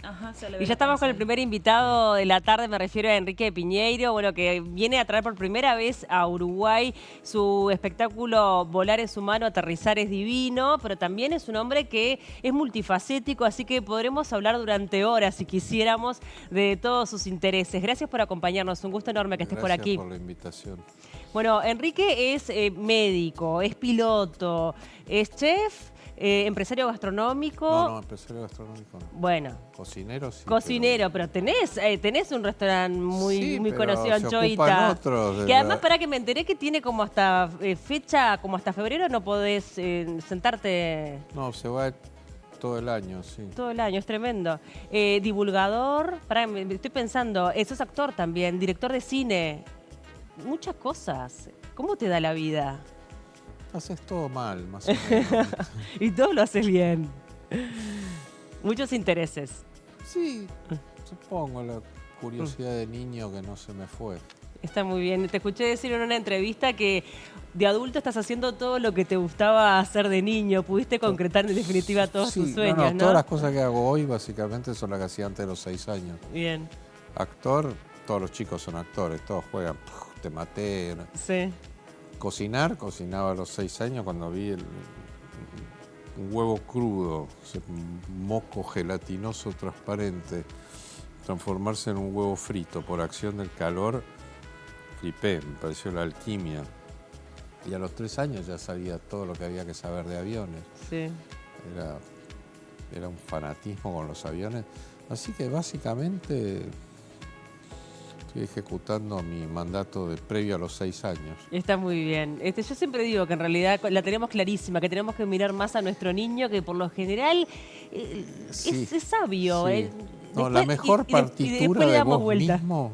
Ajá, se le Y ve ya la estamos con panza el ahí. primer invitado de la tarde, me refiero a Enrique Piñeiro, bueno, que viene a traer por primera vez a Uruguay su espectáculo Volar es humano, aterrizar es divino, pero también es un hombre que es multifacético, así que podremos hablar durante horas, si quisiéramos, de todos sus intereses. Gracias por acompañarnos, un gusto enorme que estés por Gracias aquí. por la invitación. Bueno, Enrique es médico, es piloto, es chef, empresario gastronómico. No, empresario gastronómico no. Bueno, Cocinero sí, cocinero, pero tenés un restaurante sí, muy pero conocido, se ocupan Anchoita. otros. Que además, para que me enteré que tiene como hasta fecha, como hasta febrero no podés sentarte No, se va todo el año, sí. todo el año, es tremendo. Divulgador, estoy pensando, sos actor también, director de cine, muchas cosas. ¿Cómo te da la vida? Haces todo mal, más o menos. Y todo lo haces bien. Muchos intereses. Sí, supongo la curiosidad de niño que no se me fue. Está muy bien. Te escuché decir en una entrevista que de adulto estás haciendo todo lo que te gustaba hacer de niño. Pudiste concretar en definitiva todos tus Sí, sueños, ¿no? todas las cosas que hago hoy básicamente son las que hacía antes de los 6 años. Bien. Actor, todos los chicos son actores, todos juegan, te maté. Sí. Cocinaba a los 6 años cuando vi un huevo crudo, un moco gelatinoso transparente, transformarse en un huevo frito por acción del calor. Flipé, me pareció la alquimia. Y a los 3 años ya sabía todo lo que había que saber de aviones. Sí. Era un fanatismo con los aviones. Así que básicamente estoy ejecutando mi mandato de previo a los 6 años. Está muy bien. Yo siempre digo que en realidad la tenemos clarísima, que tenemos que mirar más a nuestro niño, que por lo general Sí, es sabio. sí. No, la mejor partitura después le de damos vos vuelta. mismo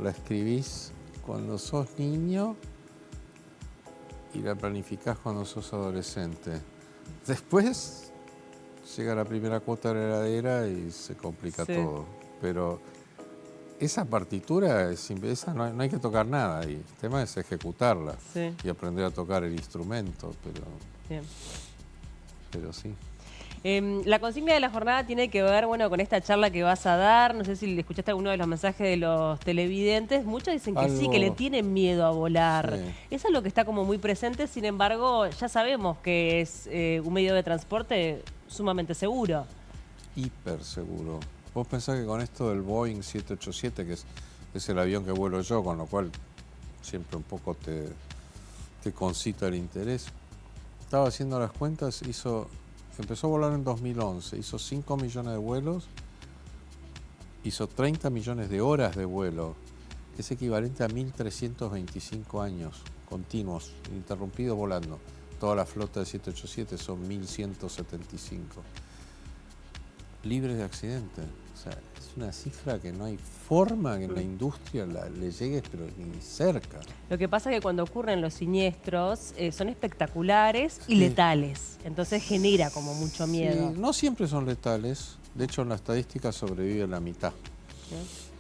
la escribís cuando sos niño y la planificás cuando sos adolescente. Después llega la primera cuota de la heladera y se complica todo. Pero esa partitura, esa no hay que tocar nada ahí. El tema es ejecutarla y aprender a tocar el instrumento, pero sí. La consigna de la jornada tiene que ver, bueno, con esta charla que vas a dar. No sé si le escuchaste alguno de los mensajes de los televidentes. Muchos dicen que sí, que le tienen miedo a volar. Sí. Eso es lo que está como muy presente. Sin embargo, ya sabemos que es un medio de transporte sumamente seguro. Hiper seguro. Vos pensás que con esto del Boeing 787, que es el avión que vuelo yo, con lo cual siempre un poco te concita el interés. Estaba haciendo las cuentas, empezó a volar en 2011, hizo 5 millones de vuelos, hizo 30 millones de horas de vuelo. Es equivalente a 1.325 años continuos, ininterrumpidos volando. Toda la flota de 787 son 1.175. Libres de accidente. O sea, es una cifra que no hay forma que en la industria le llegues, pero ni cerca. Lo que pasa es que cuando ocurren los siniestros son espectaculares y letales. Entonces genera como mucho miedo. Sí, no siempre son letales. De hecho, en la estadística sobrevive la mitad.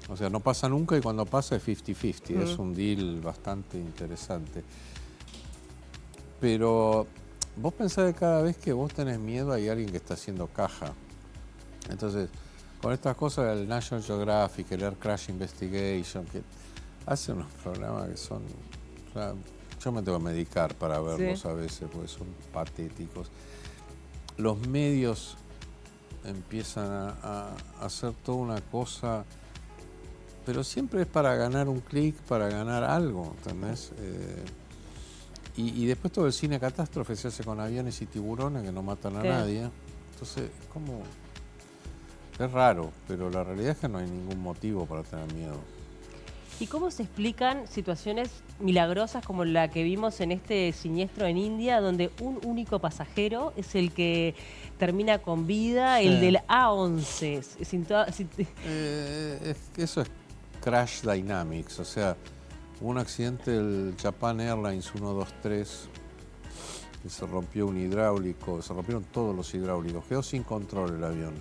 O sea, no pasa nunca y cuando pasa es 50-50. Es un deal bastante interesante. Pero vos pensás que cada vez que vos tenés miedo hay alguien que está haciendo caja. Entonces, con estas cosas, el National Geographic, el Air Crash Investigation, que hacen unos programas que son... O sea, yo me tengo que medicar para verlos a veces, porque son patéticos. Los medios empiezan a hacer toda una cosa, pero siempre es para ganar un clic, para ganar algo, ¿entendés? Y después todo el cine catástrofe se hace con aviones y tiburones que no matan a nadie. Entonces, como... Es raro, pero la realidad es que no hay ningún motivo para tener miedo. ¿Y cómo se explican situaciones milagrosas como la que vimos en este siniestro en India, donde un único pasajero es el que termina con vida, el del A11? Eso es crash dynamics, o sea, hubo un accidente del Japan Airlines 123 que se rompió un hidráulico, se rompieron todos los hidráulicos, quedó sin control el avión.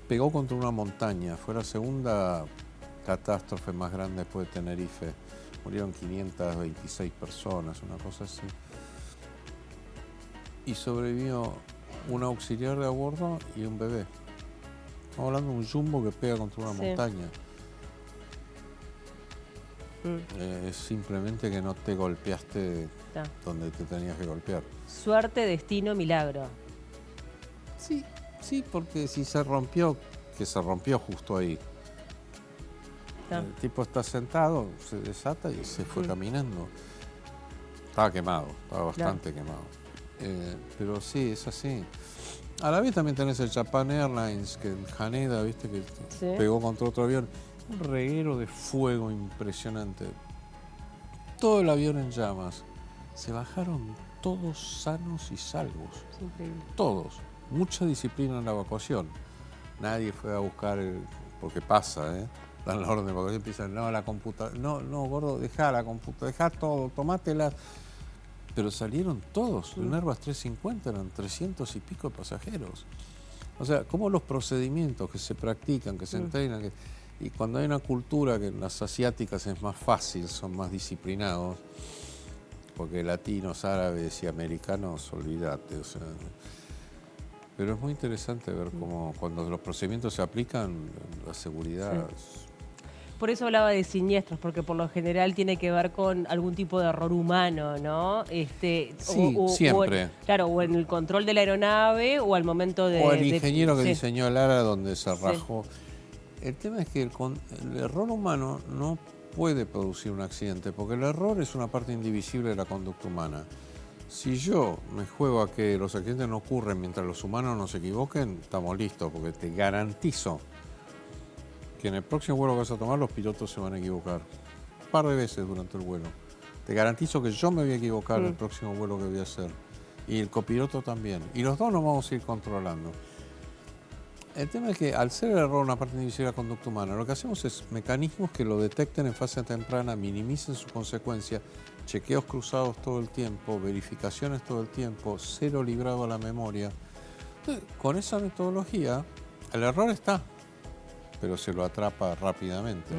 Pegó contra una montaña, fue la segunda catástrofe más grande después de Tenerife. Murieron 526 personas, una cosa así. Y sobrevivió un auxiliar de a bordo y un bebé. Estamos hablando de un jumbo que pega contra una montaña. Es simplemente que no te golpeaste donde te tenías que golpear. Suerte, destino, milagro. Sí, sí, porque si se rompió, que se rompió justo ahí. El tipo está sentado, se desata y se fue caminando. Estaba quemado, estaba bastante quemado. Pero sí, es así. A la vez también tenés el Japan Airlines, que en Haneda, viste, que pegó contra otro avión. Un reguero de fuego impresionante. Todo el avión en llamas. Se bajaron todos sanos y salvos. Es increíble. Todos. Mucha disciplina en la evacuación. Nadie fue a buscar, porque pasa, dan la orden de evacuación, empiezan, no, la computadora, no, gordo, dejá la computadora, dejá todo, tomátela. Pero salieron todos. De un Airbus 350 eran 300 y pico de pasajeros. O sea, como los procedimientos que se practican, que se entrenan, y cuando hay una cultura que en las asiáticas es más fácil, son más disciplinados, porque latinos, árabes y americanos, olvídate. O sea, pero es muy interesante ver cómo cuando los procedimientos se aplican, la seguridad... Por eso hablaba de siniestros, porque por lo general tiene que ver con algún tipo de error humano, ¿no? Sí, siempre. Claro, o en el control de la aeronave o al momento de... O el ingeniero que diseñó el ala donde se rajó. El tema es que el error humano no puede producir un accidente, porque el error es una parte indivisible de la conducta humana. Si yo me juego a que los accidentes no ocurren mientras los humanos no se equivoquen, estamos listos, porque te garantizo que en el próximo vuelo que vas a tomar los pilotos se van a equivocar. Un par de veces durante el vuelo. Te garantizo que yo me voy a equivocar el próximo vuelo que voy a hacer. Y el copiloto también. Y los dos nos vamos a ir controlando. El tema es que al ser el error una parte indivisible de la conducta humana, lo que hacemos es mecanismos que lo detecten en fase temprana, minimicen su consecuencia, chequeos cruzados todo el tiempo, verificaciones todo el tiempo, cero librado a la memoria. Entonces, con esa metodología, el error está, pero se lo atrapa rápidamente.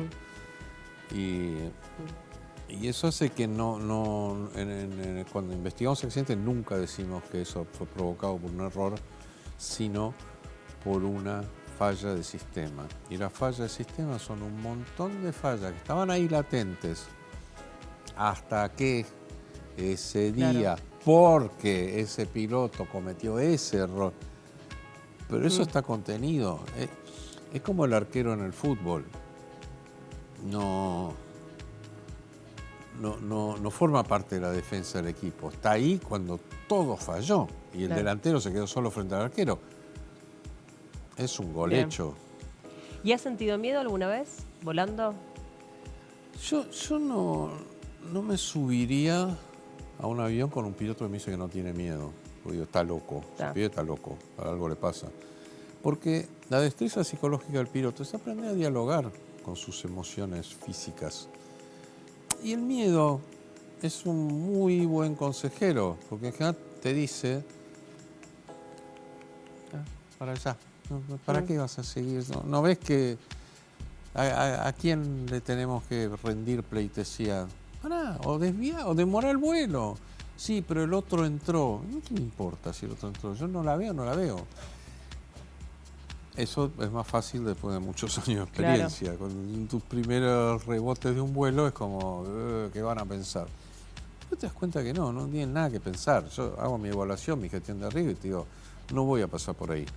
Y eso hace que cuando investigamos accidentes nunca decimos que eso fue provocado por un error, sino por una falla de sistema. Y las fallas de sistema son un montón de fallas que estaban ahí latentes hasta que ese día, porque ese piloto cometió ese error. Pero eso está contenido. Es como el arquero en el fútbol. No forma parte de la defensa del equipo. Está ahí cuando todo falló y el delantero se quedó solo frente al arquero. Es un gol hecho. ¿Y has sentido miedo alguna vez volando? Yo no me subiría a un avión con un piloto que me dice que no tiene miedo. Porque está loco. El piloto está loco. Algo le pasa. Porque la destreza psicológica del piloto es aprender a dialogar con sus emociones físicas. Y el miedo es un muy buen consejero, porque en general te dice, para allá, ¿para qué vas a seguir? ¿No ves que a quién le tenemos que rendir pleitesía? Pará, o desviar, o demorar el vuelo. Sí, pero el otro entró. ¿Qué me importa si el otro entró? Yo no la veo. Eso es más fácil después de muchos años de experiencia. Con tus primeros rebotes de un vuelo es como, ¿qué van a pensar? Pero te das cuenta que no tienen nada que pensar. Yo hago mi evaluación, mi gestión de riesgo y te digo, no voy a pasar por ahí.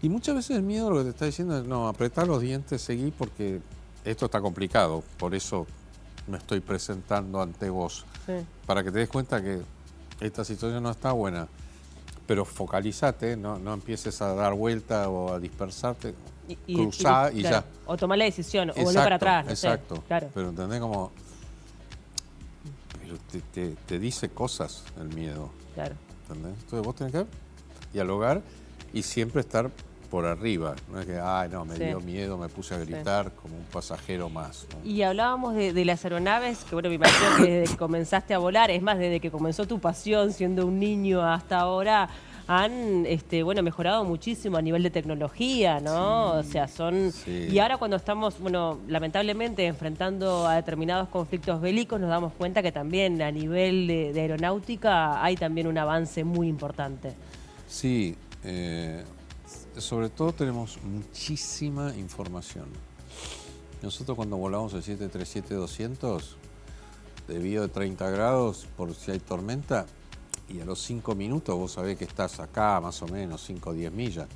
Y muchas veces el miedo lo que te está diciendo es, no, apretá los dientes, seguí porque esto está complicado. Por eso me estoy presentando ante vos. Para que te des cuenta que esta situación no está buena. Pero focalizate, no empieces a dar vuelta o a dispersarte, cruzá y ya. O tomar la decisión, o volver para atrás. Exacto. Pero entendés como... Pero te dice cosas el miedo. ¿Entendés? Entonces vos tenés que dialogar y siempre estar por arriba. No es que, me dio miedo, me puse a gritar como un pasajero más, ¿no? Y hablábamos de las aeronaves, que bueno, me imagino que desde que comenzaste a volar, es más, desde que comenzó tu pasión siendo un niño hasta ahora, han mejorado muchísimo a nivel de tecnología, ¿no? Sí, o sea, son... Sí. Y ahora cuando estamos, lamentablemente enfrentando a determinados conflictos bélicos, nos damos cuenta que también a nivel de aeronáutica hay también un avance muy importante. Sí, sobre todo tenemos muchísima información. Nosotros cuando volamos el 737-200, debido de 30 grados, por si hay tormenta, y a los 5 minutos vos sabés que estás acá, más o menos, 5 o 10 millas.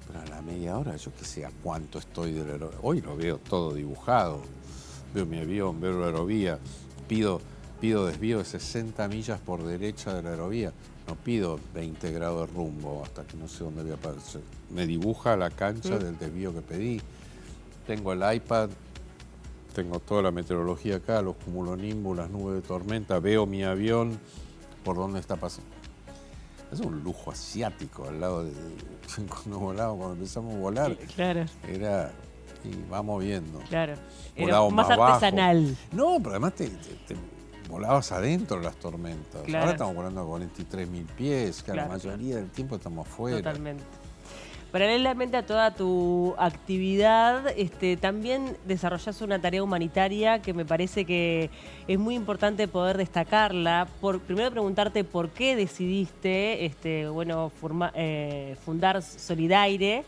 Pero a la media hora, yo que sé a cuánto estoy del aerovía. Hoy lo veo todo dibujado. Veo mi avión, veo la aerovía. Pido desvío de 60 millas por derecha de la aerovía. No pido 20 grados de rumbo hasta que no sé dónde voy a aparecer. Me dibuja la cancha del desvío que pedí. Tengo el iPad, tengo toda la meteorología acá, los cumulonimbus, las nubes de tormenta. Veo mi avión por dónde está pasando. Es un lujo asiático al lado de cuando empezamos a volar. Claro. Era, y vamos viendo. Claro. Era Volábamos más bajo. artesanal. No, pero además te volabas adentro de las tormentas. Claro. Ahora estamos volando a 43.000 pies, que Claro, la mayoría del tiempo estamos afuera. Totalmente. Paralelamente a toda tu actividad, también desarrollas una tarea humanitaria que me parece que es muy importante poder destacarla. Primero preguntarte por qué decidiste fundar Solidaire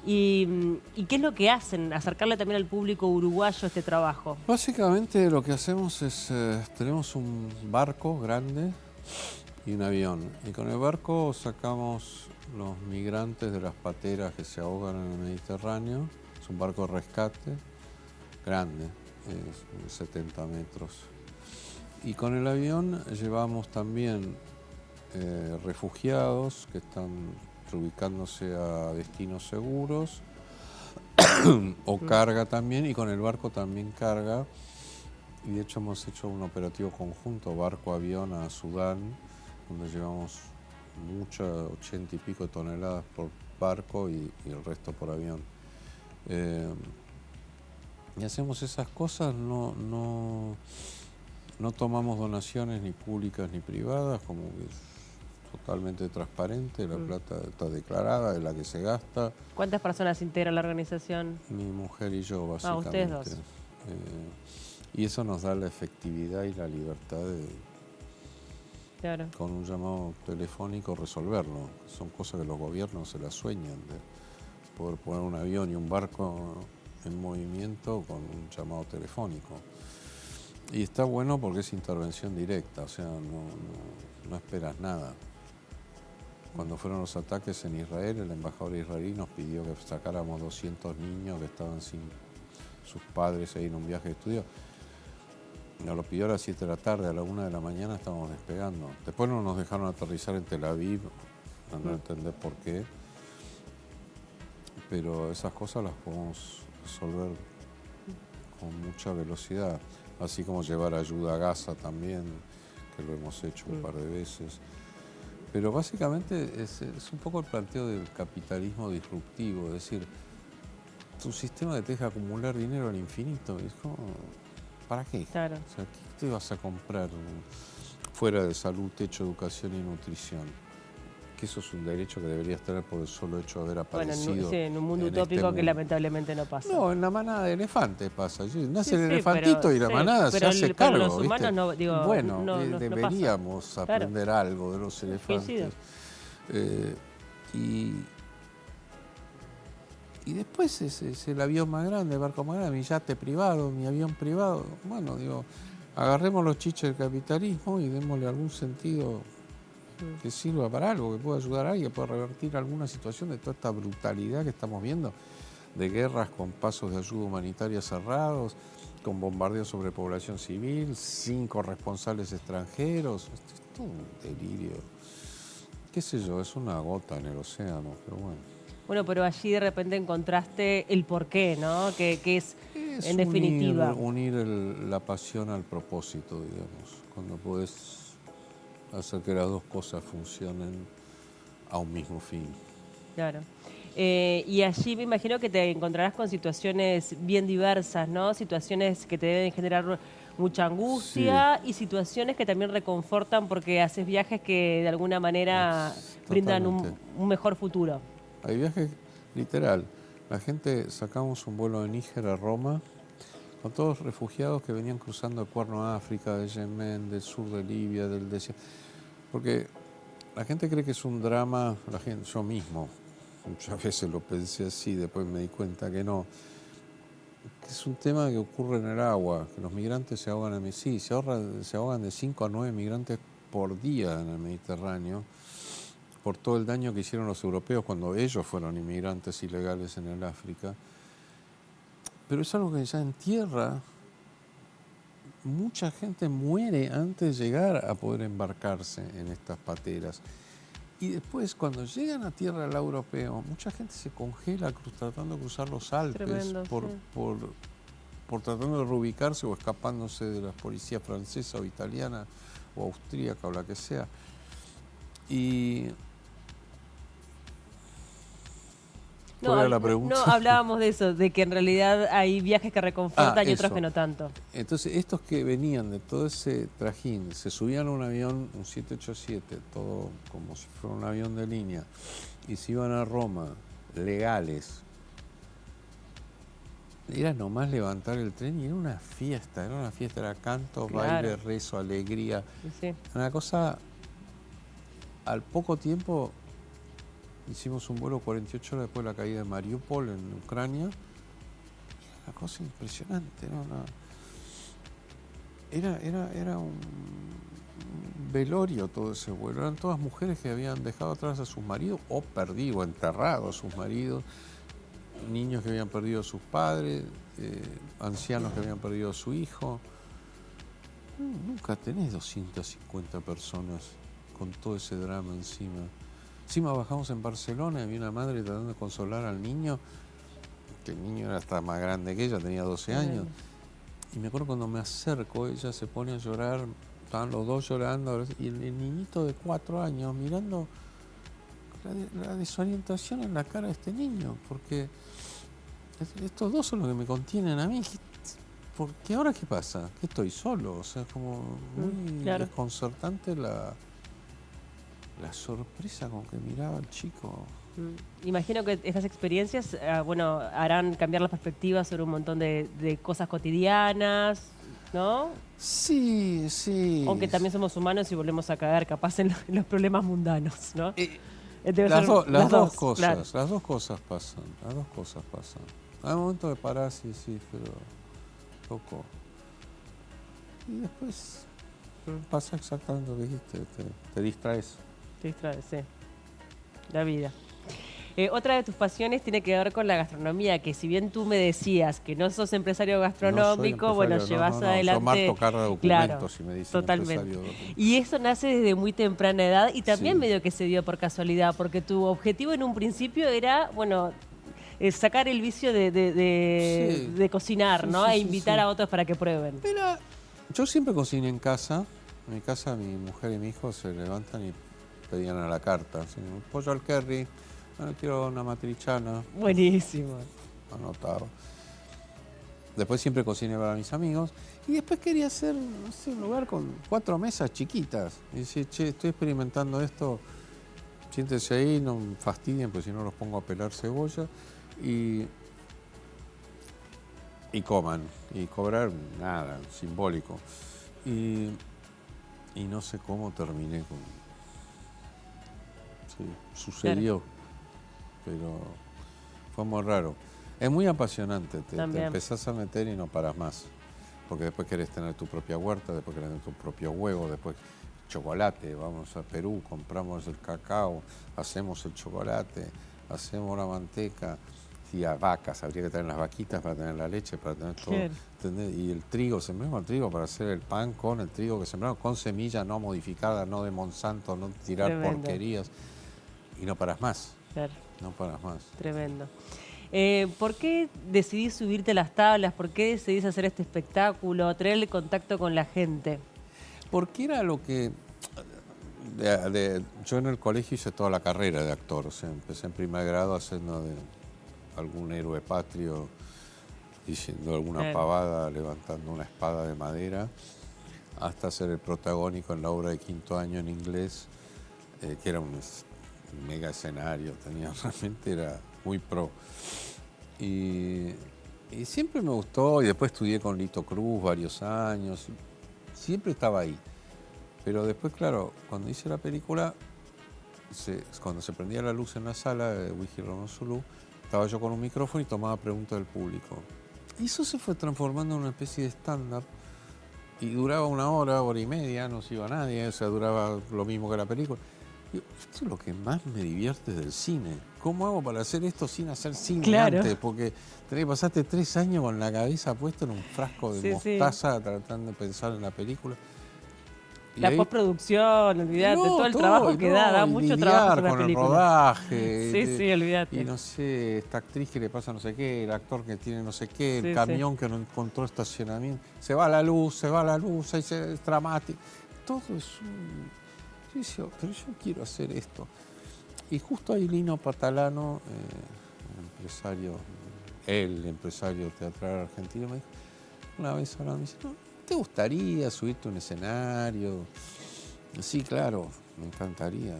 y qué es lo que hacen, acercarle también al público uruguayo este trabajo. Básicamente lo que hacemos es, tenemos un barco grande y un avión. Y con el barco sacamos los migrantes de las pateras que se ahogan en el Mediterráneo. Es un barco de rescate grande, es 70 metros. Y con el avión llevamos también refugiados que están reubicándose a destinos seguros o carga también, y con el barco también carga. Y de hecho hemos hecho un operativo conjunto, barco-avión a Sudán, donde llevamos 80 y pico de toneladas por barco y el resto por avión. Y hacemos esas cosas, no tomamos donaciones ni públicas ni privadas, como que es totalmente transparente, la plata está declarada, es la que se gasta. ¿Cuántas personas integran la organización? Mi mujer y yo, básicamente. Ustedes dos. Y eso nos da la efectividad y la libertad de, claro, con un llamado telefónico, resolverlo. Son cosas que los gobiernos se las sueñan, de poder poner un avión y un barco en movimiento con un llamado telefónico. Y está bueno porque es intervención directa, o sea, no esperas nada. Cuando fueron los ataques en Israel, el embajador israelí nos pidió que sacáramos 200 niños que estaban sin sus padres ahí en un viaje de estudio. Nos lo pidió a las 7 de la tarde, a la 1 de la mañana estábamos despegando. Después no nos dejaron aterrizar en Tel Aviv, no entender por qué. Pero esas cosas las podemos resolver con mucha velocidad. Así como llevar ayuda a Gaza también, que lo hemos hecho un par de veces. Pero básicamente es un poco el planteo del capitalismo disruptivo, es decir, tu sistema te deja acumular dinero al infinito. Es como, ¿para qué? claro. O sea, ¿qué te vas a comprar fuera de salud, techo, educación y nutrición? Que eso es un derecho que deberías tener por el solo hecho de haber aparecido. Bueno, en un mundo utópico este que mundo. lamentablemente no pasa. No, en la manada de elefantes pasa. Nace el sí, elefantito pero- y la sí, manada se pero hace pero cargo. los humanos ¿viste? no, digo, bueno, no deberíamos pasa. aprender algo de los Coincido. elefantes. Y después es el avión más grande, el barco más grande, mi yate privado, mi avión privado. Bueno, digo, agarremos los chiches del capitalismo y démosle algún sentido que sirva para algo, que pueda ayudar a alguien, que pueda revertir alguna situación de toda esta brutalidad que estamos viendo, de guerras con pasos de ayuda humanitaria cerrados, con bombardeos sobre población civil, sin corresponsales extranjeros. Esto es todo un delirio. Qué sé yo, es una gota en el océano, pero bueno. Bueno, pero allí de repente encontraste el porqué, ¿no? Que es en definitiva. Unir la pasión al propósito, digamos, cuando podés hacer que las dos cosas funcionen a un mismo fin. Claro. Y allí me imagino que te encontrarás con situaciones bien diversas, ¿no? Situaciones que te deben generar mucha angustia y situaciones que también reconfortan porque haces viajes que de alguna manera brindan un mejor futuro. Hay viajes, literal. La gente, sacamos un vuelo de Níger a Roma con todos refugiados que venían cruzando el Cuerno de África, de Yemen, del sur de Libia, del desierto. Porque la gente cree que es un drama, yo mismo, muchas veces lo pensé así, después me di cuenta que no. Que es un tema que ocurre en el agua, que los migrantes se ahogan sí, se ahogan de 5 a 9 migrantes por día en el Mediterráneo, por todo el daño que hicieron los europeos cuando ellos fueron inmigrantes ilegales en el África. Pero es algo que ya en tierra, mucha gente muere antes de llegar a poder embarcarse en estas pateras. Y después, cuando llegan a tierra del lado europeo, mucha gente se congela tratando de cruzar los Alpes. Tremendo, sí. Por tratando de reubicarse o escapándose de la policía francesa o italiana o austríaca o la que sea. Y... No, ¿Cuál era la pregunta? no, hablábamos de eso, de que en realidad hay viajes que reconfortan y otros eso. que no tanto. Entonces, estos que venían de todo ese trajín, se subían a un avión, un 787, todo como si fuera un avión de línea, y se iban a Roma, legales. Era nomás levantar el tren y era una fiesta, era canto, Claro. baile, rezo, alegría. Sí. Una cosa, al poco tiempo hicimos un vuelo 48 horas después de la caída de Mariupol en Ucrania. Era una cosa impresionante, ¿no? Era un velorio todo ese vuelo. Eran todas mujeres que habían dejado atrás a sus maridos o perdido, enterrado a sus maridos. Niños que habían perdido a sus padres, ancianos que habían perdido a su hijo. Nunca tenés 250 personas con todo ese drama encima. Encima bajamos en Barcelona y había una madre tratando de consolar al niño, que el niño era hasta más grande que ella, tenía 12 años. Y me acuerdo cuando me acerco, ella se pone a llorar, estaban los dos llorando, y el niñito de 4 años mirando la desorientación en la cara de este niño, porque estos dos son los que me contienen a mí. Porque ahora qué pasa, que estoy solo, o sea, como muy desconcertante la sorpresa con que miraba al chico. Imagino que estas experiencias, harán cambiar la perspectiva sobre un montón de cosas cotidianas, ¿no? Sí, sí. Aunque también somos humanos y volvemos a caer capaz en los problemas mundanos, ¿no? Las dos cosas, claro. las dos cosas pasan, Hay momentos de parar, sí, pero poco. Y después pasa exactamente lo que dijiste, te distraes. Te distraes, sí. La vida. Otra de tus pasiones tiene que ver con la gastronomía, que si bien tú me decías que no sos empresario gastronómico, llevas adelante... Yo marco cara de documentos y me dicen totalmente. Y eso nace desde muy temprana edad y también medio que se dio por casualidad, porque tu objetivo en un principio era, sacar el vicio de cocinar, ¿no? E invitar a otros para que prueben. Mira, yo siempre cociné en casa. En mi casa mi mujer y mi hijo se levantan y pedían a la carta. Así, un pollo al curry, quiero una matriciana. Buenísimo. Anotado. Después siempre cociné para mis amigos. Y después quería hacer, un lugar con 4 mesas chiquitas. Y decía, che, estoy experimentando esto. Siéntense ahí, no me fastidien, porque si no los pongo a pelar cebolla. Y coman. Y cobrar nada, simbólico. Y no sé cómo terminé con... Sí, sucedió. Pero fue muy raro. Es muy apasionante, te empezás a meter y no paras más. Porque después querés tener tu propia huerta, después querés tener tu propio huevo, después chocolate, vamos a Perú, compramos el cacao, hacemos el chocolate, hacemos la manteca. Sí, a vacas, habría que tener las vaquitas para tener la leche, para tener todo. Y el trigo, sembramos el trigo para hacer el pan con el trigo que sembramos, con semilla no modificada, no de Monsanto, no tirar porquerías. Y no paras más. Claro. No paras más. Tremendo. ¿Por qué decidís subirte a las tablas? ¿Por qué decidís hacer este espectáculo, tener el contacto con la gente? Porque era lo que... yo en el colegio hice toda la carrera de actor, o sea, empecé en primer grado haciendo de algún héroe patrio, diciendo alguna pavada, levantando una espada de madera, hasta ser el protagónico en la obra de quinto año en inglés, que era un mega escenario, realmente era muy pro. Y siempre me gustó, y después estudié con Lito Cruz varios años, siempre estaba ahí. Pero después, claro, cuando hice la película, cuando se prendía la luz en la sala de Wiki Zulu, estaba yo con un micrófono y tomaba preguntas del público. Y eso se fue transformando en una especie de estándar y duraba 1 hora, 1 hora y media, no se iba nadie, o sea, duraba lo mismo que la película. Digo, esto es lo que más me divierte del cine. ¿Cómo hago para hacer esto sin hacer cine Claro. antes? Porque pasaste 3 años con la cabeza puesta en un frasco de mostaza tratando de pensar en la película. Y la ahí, postproducción, olvídate, todo el trabajo que da mucho trabajo hacer una con película. el rodaje. Sí, olvídate. Y no sé, esta actriz que le pasa no sé qué, el actor que tiene no sé qué, el Sí, camión que no encontró estacionamiento. Se va la luz, ahí es dramático. Todo es un... pero yo quiero hacer esto. Y justo ahí Lino Patalano, el empresario teatral argentino, me dijo, una vez hablando, me dice, ¿no te gustaría subirte a un escenario? Sí, claro, me encantaría.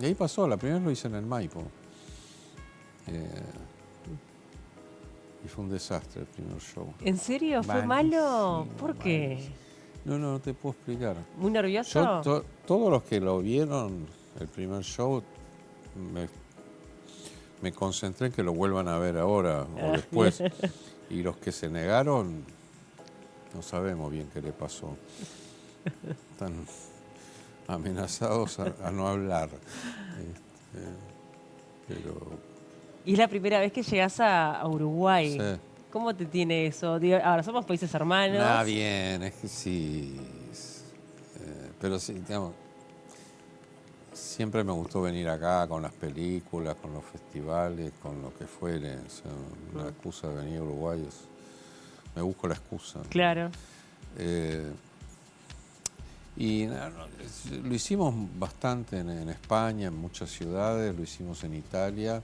Y ahí pasó, la primera lo hice en el Maipo. Y fue un desastre el primer show. ¿En serio? ¿Fue malo? ¿Por qué? No te puedo explicar. ¿Muy nervioso? Todos los que lo vieron, el primer show, me concentré en que lo vuelvan a ver ahora o después. Y los que se negaron, no sabemos bien qué le pasó. Están amenazados a no hablar. Pero... Y es la primera vez que llegas a Uruguay. Sí. ¿Cómo te tiene eso? Digo, ahora somos países hermanos. Bien, es que sí. Pero sí, digamos, siempre me gustó venir acá con las películas, con los festivales, con lo que fuere. O sea, una excusa de venir a Uruguay me busco la excusa. Claro. Lo hicimos bastante en España, en muchas ciudades, lo hicimos en Italia.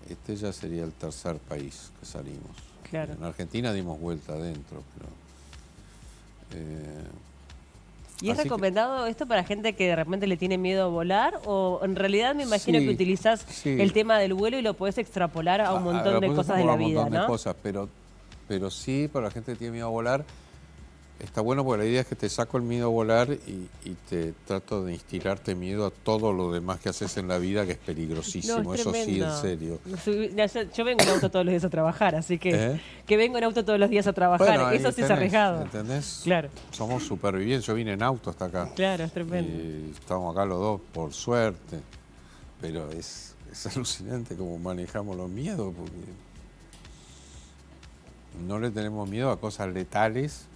Este ya sería el tercer país que salimos. Claro. En Argentina dimos vuelta adentro, pero... ¿Y es recomendado esto para gente que de repente le tiene miedo a volar? ¿O en realidad me imagino que utilizás el tema del vuelo y lo podés extrapolar a un montón de cosas de la vida, ¿no? Un montón de cosas, pero sí, para la gente que tiene miedo a volar, está bueno porque la idea es que te saco el miedo a volar y te trato de instilarte miedo a todo lo demás que haces en la vida, que es peligrosísimo. No, es eso sí, tremendo. en serio. Yo vengo en auto todos los días a trabajar, así que vengo en auto todos los días a trabajar. Bueno, eso sí es arriesgado. ¿Entendés? Claro. Somos supervivientes. Yo vine en auto hasta acá. Claro, es tremendo. Y estamos acá los dos, por suerte. Pero es alucinante cómo manejamos los miedos, porque no le tenemos miedo a cosas letales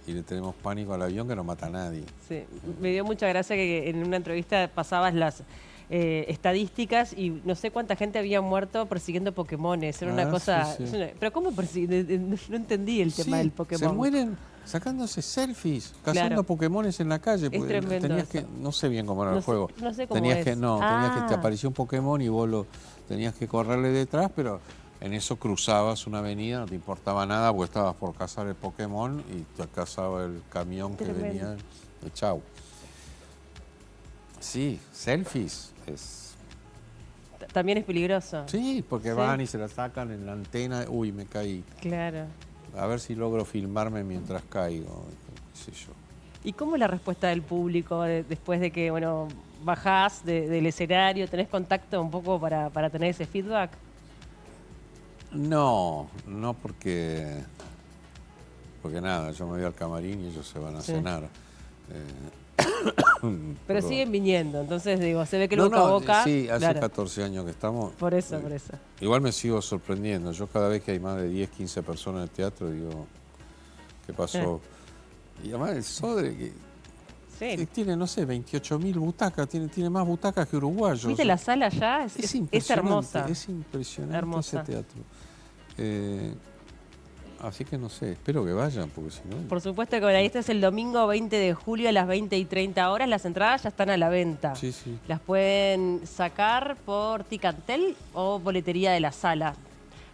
y le tenemos pánico al avión que no mata a nadie. Sí, me dio mucha gracia que en una entrevista pasabas las estadísticas y no sé cuánta gente había muerto persiguiendo Pokémones. Era una cosa... Sí. Pero ¿cómo persiguen? No entendí el tema del Pokémon. Se mueren sacándose selfies, cazando Pokémones en la calle. Es tremendo tenías que, no sé bien cómo era el juego. No sé cómo tenías es. tenías que te apareció un Pokémon y vos tenías que correrle detrás, pero en eso cruzabas una avenida, no te importaba nada porque estabas por cazar el Pokémon y te cazaba el camión que venía y chau. Sí, selfies también es peligroso. Sí, porque van y se la sacan en la antena. Uy, me caí. Claro. A ver si logro filmarme mientras caigo, qué sé yo. ¿Y cómo es la respuesta del público después de que, bajás del escenario? ¿Tenés contacto un poco para tener ese feedback? No porque nada, yo me voy al camarín y ellos se van a cenar. Pero siguen viniendo, entonces digo, se ve que boca a boca. Sí, hace 14 años que estamos. Por eso. Igual me sigo sorprendiendo. Yo cada vez que hay más de 10, 15 personas en el teatro digo, ¿qué pasó? Y además el Sodre que tiene, no sé, 28.000 butacas, tiene más butacas que uruguayos. ¿Viste la sala ya? Es hermosa. Es impresionante ese teatro. Así que no sé, espero que vayan, porque si no... Por supuesto que este es el domingo 20 de julio a las 20:30. Las entradas ya están a la venta. Sí. Las pueden sacar por Ticantel o boletería de la sala.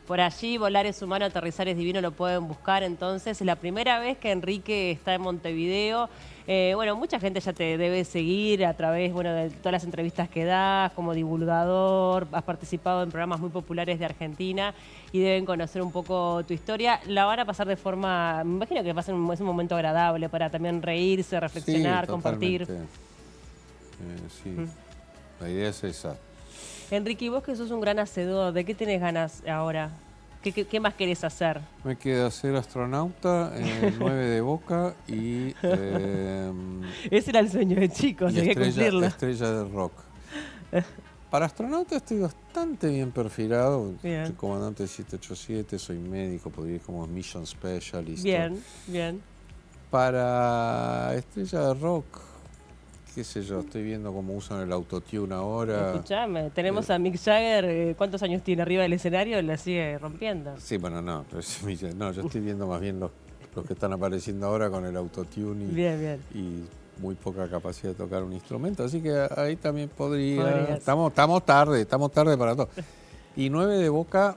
Por allí, Volar es humano, aterrizar es divino, lo pueden buscar. Entonces, es la primera vez que Enrique está en Montevideo. Mucha gente ya te debe seguir a través de todas las entrevistas que das como divulgador. Has participado en programas muy populares de Argentina y deben conocer un poco tu historia. La van a pasar de forma... Me imagino que es un momento agradable para también reírse, reflexionar, compartir. Sí. La idea es esa. Enrique, y vos que sos un gran hacedor, ¿de qué tenés ganas ahora? ¿Qué más querés hacer? Me queda ser astronauta, 9 de Boca y Ese era el sueño de chicos, hay que cumplirlo. estrella de rock. Para astronauta estoy bastante bien perfilado. Bien. Soy comandante 787, soy médico, podría ir como Mission Specialist. Bien, bien. Para estrella de rock, qué sé yo, estoy viendo cómo usan el autotune ahora. Escuchame, tenemos a Mick Jagger, ¿cuántos años tiene arriba del escenario? La sigue rompiendo. Sí, bueno, no, pero no, yo estoy viendo más bien los que están apareciendo ahora con el autotune Bien. y muy poca capacidad de tocar un instrumento, así que ahí también podría. Podrías. Estamos tarde para todo. Y 9 de Boca,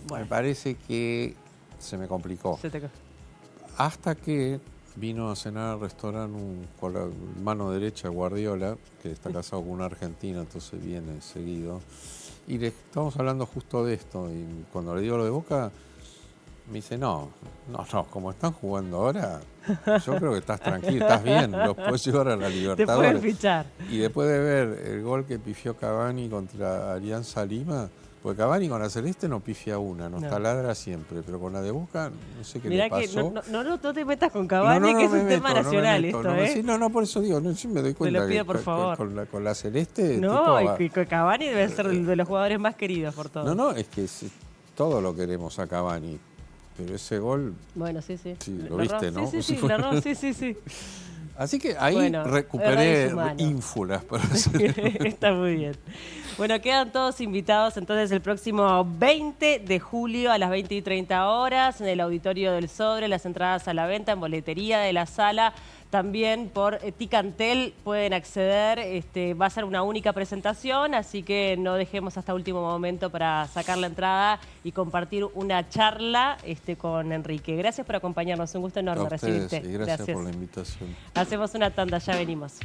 Bueno. me parece que se me complicó. Hasta que vino a cenar al restaurante con la mano derecha Guardiola, que está casado con una argentina, entonces viene seguido. Y le estamos hablando justo de esto, y cuando le digo lo de Boca, me dice, no, como están jugando ahora, yo creo que estás tranquilo, estás bien, los puedes llevar a la Libertadores. Te pueden fichar. Y después de ver el gol que pifió Cavani contra Alianza Lima, porque Cavani con la Celeste no pifia una, nos taladra siempre, pero con la de Boca no sé qué Mirá le pasó. que no te metas con Cavani, que es un tema nacional esto, ¿eh? Sí, por eso digo, yo me doy cuenta te lo pido, que por favor. Con la Celeste... No, y Cavani debe ser de los jugadores más queridos por todos. No, es que todo lo queremos a Cavani. Pero ese gol... Bueno, sí. Sí, lo viste, ¿no? Sí. Así que ahí recuperé ínfulas para hacer. Está muy bien. Bueno, quedan todos invitados entonces el próximo 20 de julio a las 20:30 horas en el Auditorio del Sodre. Las entradas a la venta en boletería de la sala. También por Ticantel pueden acceder. Va a ser una única presentación, así que no dejemos hasta último momento para sacar la entrada y compartir una charla con Enrique. Gracias por acompañarnos. Un gusto enorme recibirte. Y gracias por la invitación. Hacemos una tanda, ya venimos.